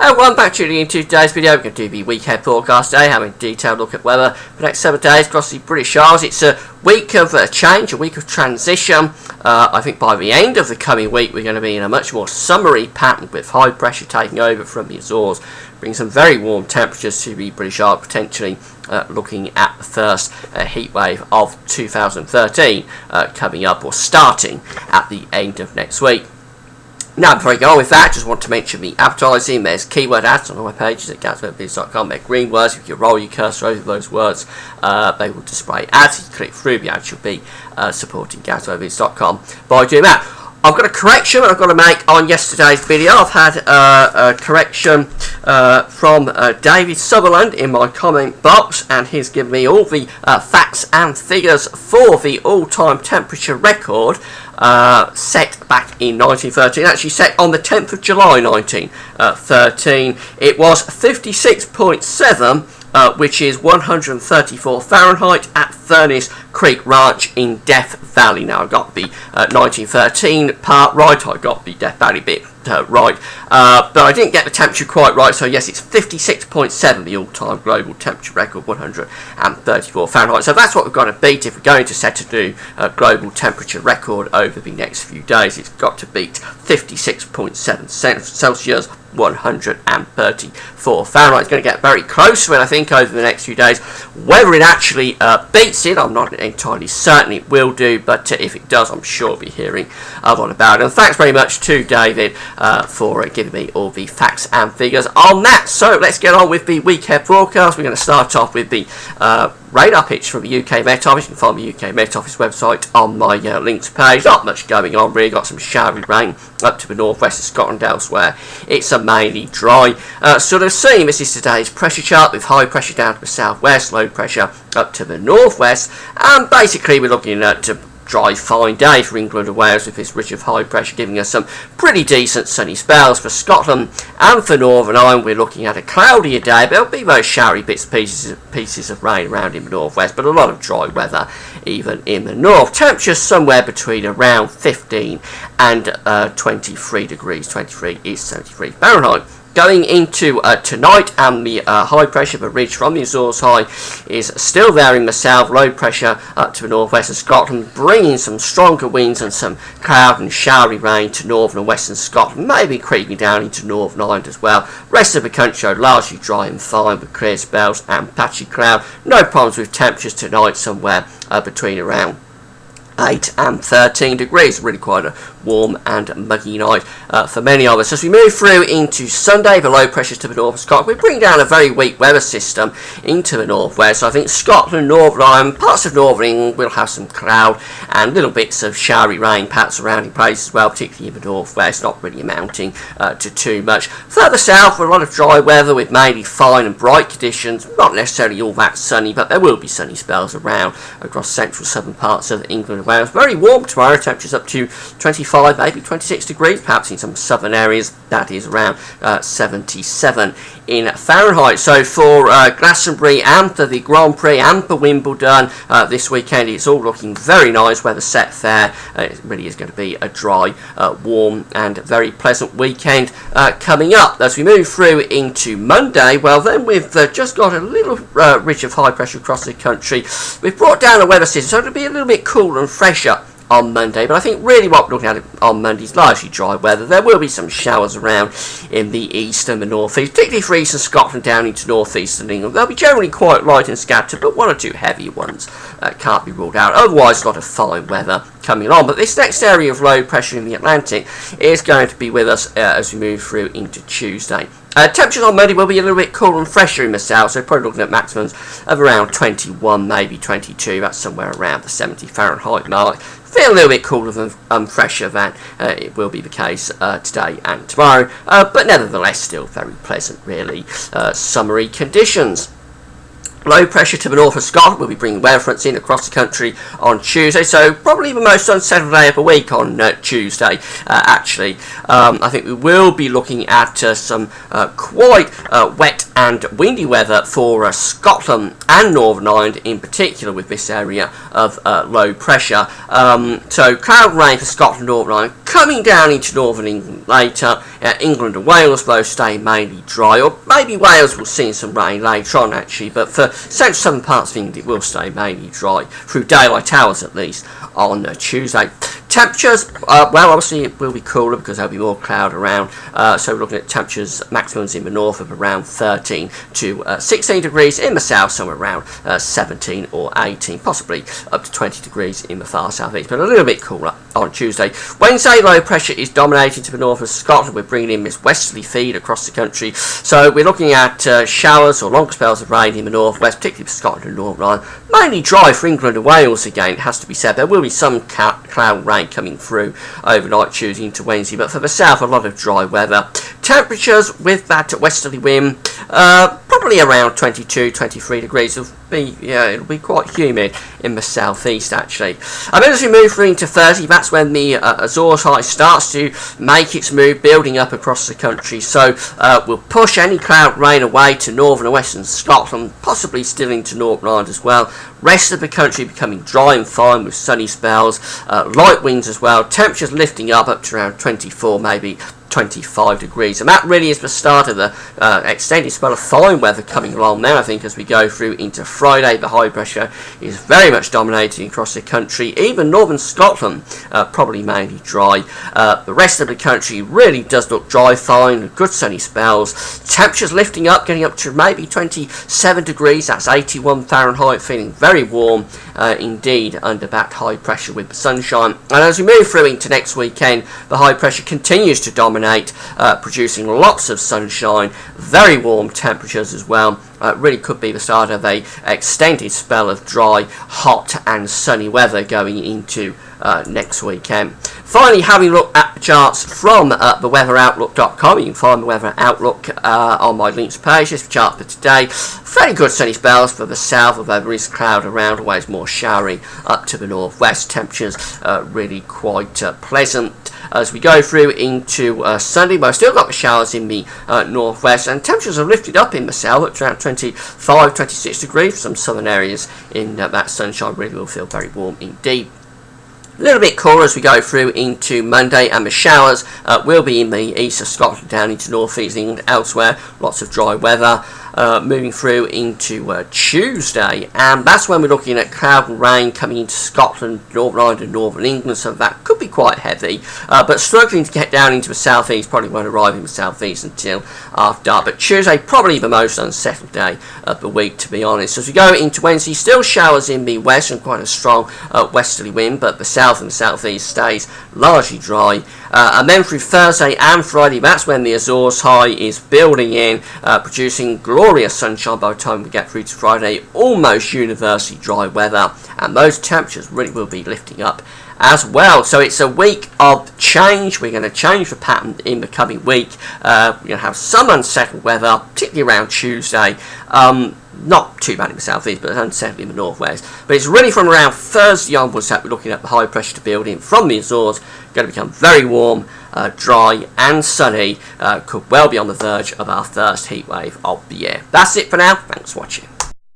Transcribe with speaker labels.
Speaker 1: Welcome back to today's video. We're going to do the weekend forecast today, having a detailed look at weather for the next 7 days across the British Isles. It's a week of change, a week of transition. I think by the end of the coming week we're going to be in a much more summery pattern with high pressure taking over from the Azores, bringing some very warm temperatures to the British Isles, potentially looking at the first heat wave of 2013 coming up or starting at the end of next week. Now, before I go on with that, just want to mention the advertising. There's keyword ads on our pages at GatsbyBiz.com. They're green words. If you roll your cursor over those words, they will display ads. If you click through the ads, you'll be supporting GatsbyBiz.com by doing that. I've got a correction I've got to make on yesterday's video. I've had a correction from David Sutherland in my comment box, and he's given me all the facts and figures for the all-time temperature record set back in 1913, actually set on the 10th of July 1913. It was 56.7, which is 134 Fahrenheit at Furnace Creek Ranch in Death Valley. Now, I got the 1913 part right, I got the Death Valley bit right, but I didn't get the temperature quite right, so yes, it's 56.7, the all-time global temperature record, 134 Fahrenheit. So that's what we've got to beat if we're going to set a new global temperature record over the next few days. It's got to beat 56.7 Celsius, 134 Fahrenheit. It's going to get very close when I think over the next few days. Whether it actually beats it, I'm not entirely certain it will do, but if it does, I'm sure we'll be hearing a lot about it. And thanks very much to David for giving me all the facts and figures on that. So let's get on with the weekend forecast. We're going to start off with the radar pitch from the UK Met Office. You can find the UK Met Office website on my links page. Not much going on really. Got some showery rain up to the northwest of Scotland. Elsewhere it's a mainly dry sort of scene. This is today's pressure chart with high pressure down to the southwest, low pressure up to the northwest, and basically we're looking at a dry, fine day for England and Wales with this ridge of high pressure giving us some pretty decent sunny spells. For Scotland and for Northern Ireland, we're looking at a cloudier day. There'll be those showery pieces of rain around in the northwest, but a lot of dry weather even in the north. Temperatures somewhere between around 15 and 23 degrees. 23 is 73 Fahrenheit. Going into tonight, and the high pressure, the ridge from the Azores High is still there in the south, low pressure up to the northwest of Scotland, bringing some stronger winds and some cloud and showery rain to northern and western Scotland, maybe creeping down into Northern Ireland as well. Rest of the country largely dry and fine with clear spells and patchy cloud. No problems with temperatures tonight, somewhere between around 8 and 13 degrees. Really quite a warm and muggy night for many of us. As we move through into Sunday, the low pressures to the north of Scotland, we bring down a very weak weather system into the northwest. So I think Scotland, Northern Ireland, parts of Northern England will have some cloud and little bits of showery rain patch surrounding places as well, particularly in the northwest, not really amounting to too much. Further south, a lot of dry weather with mainly fine and bright conditions, not necessarily all that sunny, but there will be sunny spells around across central southern parts of England and Wales. Very warm tomorrow, temperatures up to 25, maybe 26 degrees, perhaps in some southern areas that is around 77 in Fahrenheit. So for Glastonbury and for the Grand Prix and for Wimbledon this weekend, it's all looking very nice. Weather set there. It really is going to be a dry, warm and very pleasant weekend coming up. As we move through into Monday, well then we've just got a little ridge of high pressure across the country. We've brought down a weather system, so it'll be a little bit cooler and fresher on Monday, but I think really what we're looking at on Monday is largely dry weather. There will be some showers around in the east and the northeast, particularly for eastern Scotland down into northeastern England. They'll be generally quite light and scattered, but one or two heavy ones can't be ruled out. Otherwise, a lot of fine weather coming on. But this next area of low pressure in the Atlantic is going to be with us as we move through into Tuesday. Temperatures on Monday will be a little bit cooler and fresher in the south, so probably looking at maximums of around 21, maybe 22. That's somewhere around the 70 Fahrenheit mark. Feel a little bit cooler and fresher than it will be the case today and tomorrow, but nevertheless still very pleasant, really summery conditions. Low pressure to the north of Scotland will be bringing weather fronts in across the country on Tuesday, so probably the most unsettled day of the week on Tuesday, actually. I think we will be looking at some quite wet and windy weather for Scotland and Northern Ireland in particular with this area of low pressure. So cloud rain for Scotland and Northern Ireland coming down into Northern England later. England and Wales though stay mainly dry, or maybe Wales will see some rain later on actually, but for central southern parts of England it will stay mainly dry through daylight hours at least on Tuesday. Temperatures, well, obviously it will be cooler because there'll be more cloud around, so we're looking at temperatures maximums in the north of around 13 to 16 degrees, in the south somewhere around 17 or 18, possibly up to 20 degrees in the far southeast, but a little bit cooler on Tuesday. Wednesday, low pressure is dominating to the north of Scotland. We're bringing in this westerly feed across the country, so we're looking at showers or longer spells of rain in the northwest, particularly for Scotland and Northern Ireland. Mainly dry for England and Wales again, it has to be said. There will be some cloud rain coming through overnight Tuesday into Wednesday, but for the south a lot of dry weather. Temperatures with that westerly wind probably around 22-23 degrees. It'll be quite humid in the southeast actually. And then as we move through into Thursday, that's when the Azores High starts to make its move, building up across the country, so we'll push any cloud rain away to northern and western Scotland, possibly still into Northern Ireland as well. Rest of the country becoming dry and fine with sunny spells, light winds as well, temperatures lifting up to around 24, maybe 25 degrees, and that really is the start of the extended spell of fine weather coming along now. I think as we go through into Friday, the high pressure is very much dominating across the country. Even northern Scotland probably mainly dry. The rest of the country really does look dry, fine, good sunny spells. Temperatures lifting up, getting up to maybe 27 degrees, that's 81 Fahrenheit, feeling very warm indeed under that high pressure with the sunshine. And as we move through into next weekend, the high pressure continues to dominate, producing lots of sunshine, very warm temperatures as well. Really could be the start of a extended spell of dry, hot and sunny weather going into next weekend. Finally, having a look at the charts from theweatheroutlook.com. You can find the Weather Outlook on my links page. This is the chart for today. Fairly good sunny spells for the south, although there is cloud around, always more showery up to the northwest. Temperatures really quite pleasant. As we go through into Sunday, but I've still got the showers in the northwest, and temperatures have lifted up in the south up to around 25, 26 degrees. Some southern areas in that sunshine really will feel very warm indeed. A little bit cooler as we go through into Monday, and the showers will be in the east of Scotland down into North East England. Elsewhere, lots of dry weather. Moving through into Tuesday, and that's when we're looking at cloud and rain coming into Scotland, Northern Ireland and Northern England, so that could be quite heavy, but struggling to get down into the southeast. Probably won't arrive in the southeast until after dark, but Tuesday probably the most unsettled day of the week, to be honest. As we go into Wednesday, still showers in the west and quite a strong westerly wind, but the south and southeast stays largely dry. And then through Thursday and Friday, that's when the Azores High is building in, producing glorious sunshine by the time we get through to Friday. Almost universally dry weather, and those temperatures really will be lifting up as well. So it's a week of change. We're going to change the pattern in the coming week. We're going to have some unsettled weather, particularly around Tuesday. Not too bad in the southeast, but unsettled in the northwest. But it's really from around Thursday onwards that we're looking at the high pressure to build in from the Azores. Going to become very warm, dry and sunny. Could well be on the verge of our first heat wave of the year. That's it for now. Thanks for watching.